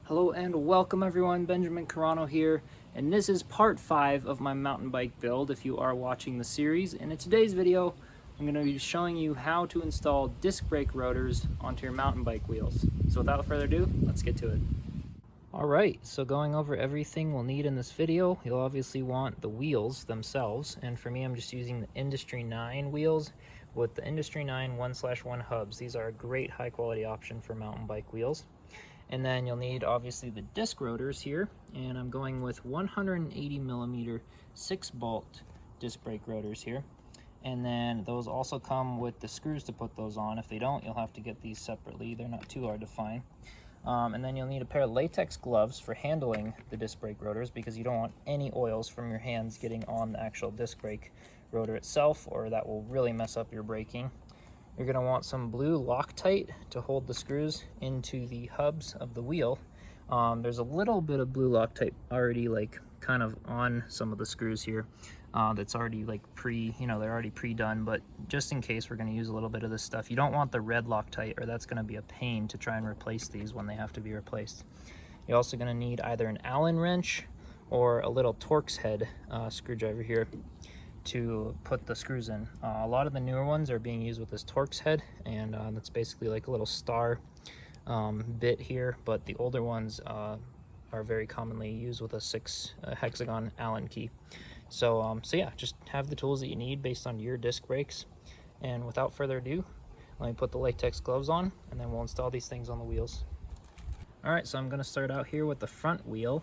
Hello and welcome everyone, Benjamin Carano here, and this is part 5 of my mountain bike build if you are watching the series. And in today's video, I'm going to be showing you how to install disc brake rotors onto your mountain bike wheels. So without further ado, let's get to it. Alright, so going over everything we'll need in this video, you'll obviously want the wheels themselves, and for me I'm just using the Industry 9 wheels with the Industry 9 1/1 hubs. These are a great high quality option for mountain bike wheels. And then you'll need obviously the disc rotors here, and I'm going with 180 millimeter 6-bolt disc brake rotors here. And then those also come with the screws to put those on. If they don't, you'll have to get these separately. They're not too hard to find. And then you'll need a pair of latex gloves for handling the disc brake rotors, because you don't want any oils from your hands getting on the actual disc brake rotor itself, or that will really mess up your braking. You're going to want some blue Loctite to hold the screws into the hubs of the wheel. There's a little bit of blue Loctite already kind of on some of the screws here. That's already they're already pre-done, but just in case we're going to use a little bit of this stuff. You don't want the red Loctite, or that's going to be a pain to try and replace these when they have to be replaced. You're also going to need either an Allen wrench or a little Torx head screwdriver here to put the screws in. A lot of the newer ones are being used with this Torx head, and that's basically like a little star bit here, but the older ones are very commonly used with a 6 hexagon Allen key. So yeah, just have the tools that you need based on your disc brakes. And without further ado, let me put the latex gloves on, and then we'll install these things on the wheels. Alright, so I'm going to start out here with the front wheel.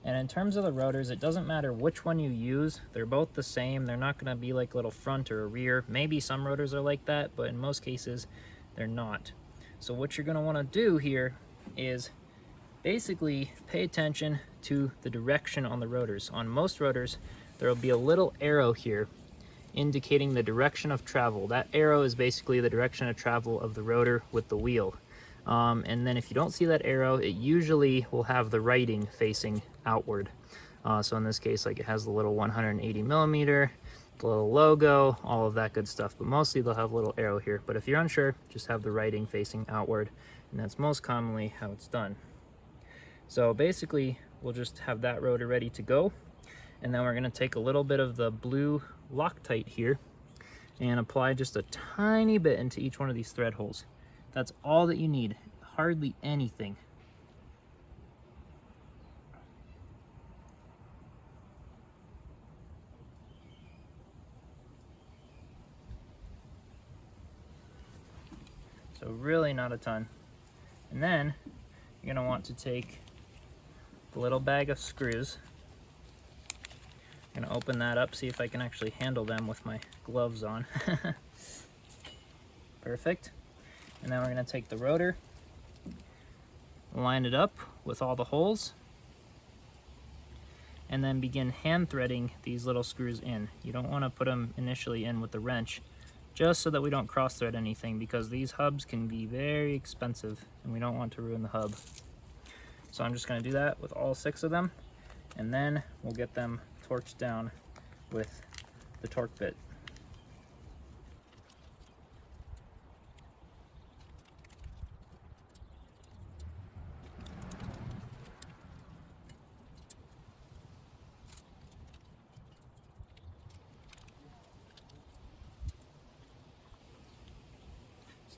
And in terms of the rotors, it doesn't matter which one you use. They're both the same. They're not going to be like a little front or a rear. Maybe some rotors are like that, but in most cases, they're not. So what you're going to want to do here is basically pay attention to the direction on the rotors. On most rotors, there will be a little arrow here indicating the direction of travel. That arrow is basically the direction of travel of the rotor with the wheel. And then if you don't see that arrow, it usually will have the writing facing outward. So in this case, like, it has the little 180 millimeter, the little logo, all of that good stuff, but mostly they'll have a little arrow here. But if you're unsure, just have the writing facing outward, and that's most commonly how it's done. So basically, we'll just have that rotor ready to go, and then we're going to take a little bit of the blue Loctite here and apply just a tiny bit into each one of these thread holes. That's all that you need, hardly anything. So really not a ton. And then you're going to want to take the little bag of screws. I'm going to open that up, see if I can actually handle them with my gloves on. Perfect. And then we're going to take the rotor, line it up with all the holes, and then begin hand threading these little screws in. You don't want to put them initially in with the wrench, just so that we don't cross thread anything, because these hubs can be very expensive and we don't want to ruin the hub. So I'm just going to do that with all 6 of them, and then we'll get them torqued down with the torque bit.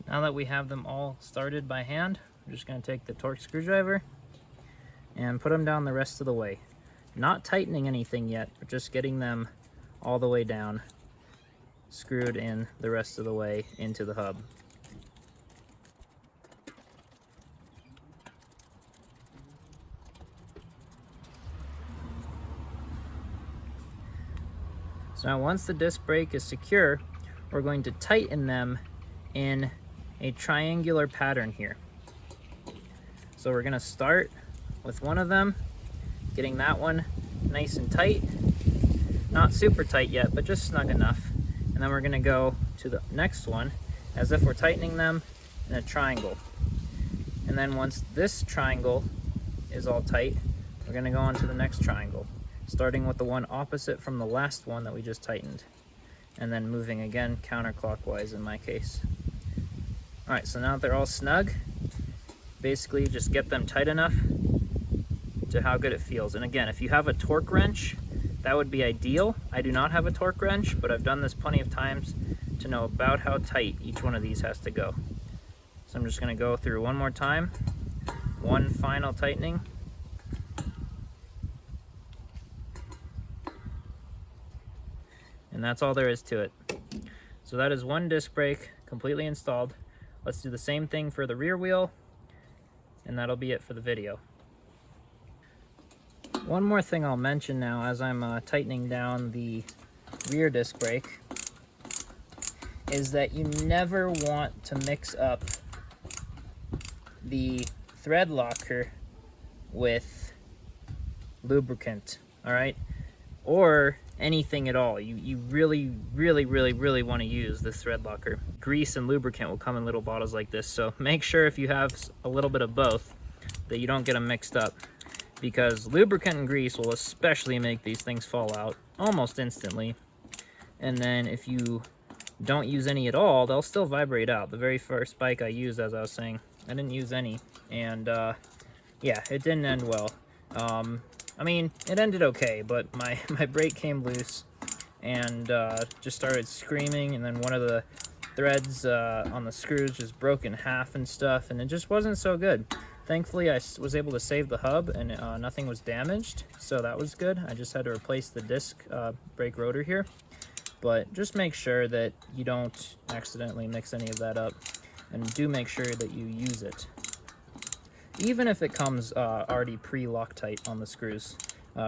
Now that we have them all started by hand, we're just going to take the Torx screwdriver and put them down the rest of the way. Not tightening anything yet, but just getting them all the way down, screwed in the rest of the way into the hub. So now once the disc brake is secure, we're going to tighten them in a triangular pattern here. So we're going to start with one of them, getting that one nice and tight. Not super tight yet, but just snug enough. And then we're going to go to the next one as if we're tightening them in a triangle. And then once this triangle is all tight, we're going to go on to the next triangle, starting with the one opposite from the last one that we just tightened, and then moving again counterclockwise in my case. All right, so now that they're all snug, basically just get them tight enough to how good it feels. And again, if you have a torque wrench, that would be ideal. I do not have a torque wrench, but I've done this plenty of times to know about how tight each one of these has to go. So I'm just going to go through one more time, one final tightening. And that's all there is to it. So that is one disc brake completely installed. Let's do the same thing for the rear wheel, and that'll be it for the video. One more thing I'll mention now as I'm tightening down the rear disc brake is that you never want to mix up the thread locker with lubricant, all right? Or anything at all. You really want to use this thread locker. Grease and lubricant will come in little bottles like this, so make sure if you have a little bit of both that you don't get them mixed up, because lubricant and grease will especially make these things fall out almost instantly. And then if you don't use any at all, they'll still vibrate out. The very first bike I used, as I was saying, I didn't use any, and yeah, it didn't end well. I mean, it ended okay, but my brake came loose and just started screaming, and then one of the threads on the screws just broke in half and stuff, and it just wasn't so good. Thankfully, I was able to save the hub, and nothing was damaged, so that was good. I just had to replace the disc brake rotor here, but just make sure that you don't accidentally mix any of that up, and do make sure that you use it. Even if it comes already pre-Loctite on the screws,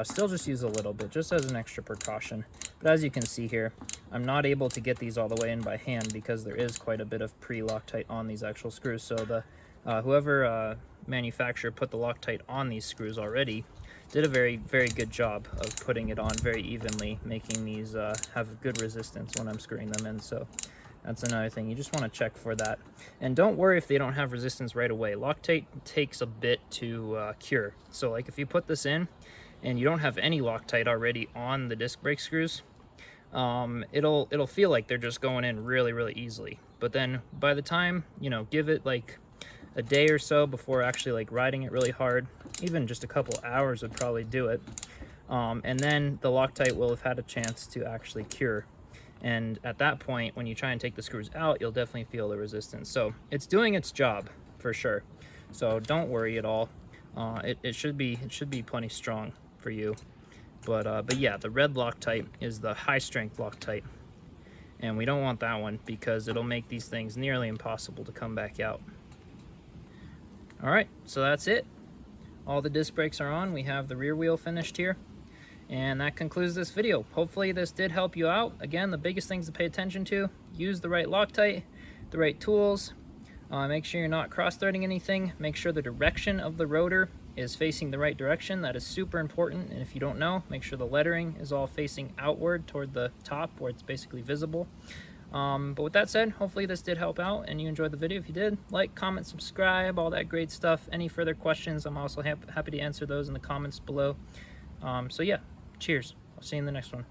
still just use a little bit, just as an extra precaution. But as you can see here, I'm not able to get these all the way in by hand because there is quite a bit of pre-Loctite on these actual screws. So the whoever manufacturer put the Loctite on these screws already did a very good job of putting it on very evenly, making these have good resistance when I'm screwing them in. So that's another thing. You just want to check for that. And don't worry if they don't have resistance right away. Loctite takes a bit to cure. So like if you put this in and you don't have any Loctite already on the disc brake screws, it'll feel like they're just going in really easily. But then by the time, you know, give it like a day or so before actually like riding it really hard, even just a couple hours would probably do it. And then the Loctite will have had a chance to actually cure. And at that point, when you try and take the screws out, you'll definitely feel the resistance. So it's doing its job for sure. So don't worry at all. It should be plenty strong for you. But yeah, the red Loctite is the high strength Loctite, and we don't want that one because it'll make these things nearly impossible to come back out. All right, so that's it. All the disc brakes are on. We have the rear wheel finished here. And that concludes this video. Hopefully this did help you out. Again, the biggest things to pay attention to: use the right Loctite, the right tools, make sure you're not cross-threading anything, make sure the direction of the rotor is facing the right direction. That is super important. And if you don't know, make sure the lettering is all facing outward toward the top where it's basically visible. But with that said, hopefully this did help out and you enjoyed the video. If you did, like, comment, subscribe, all that great stuff. Any further questions, I'm also happy to answer those in the comments below. So yeah. Cheers. I'll see you in the next one.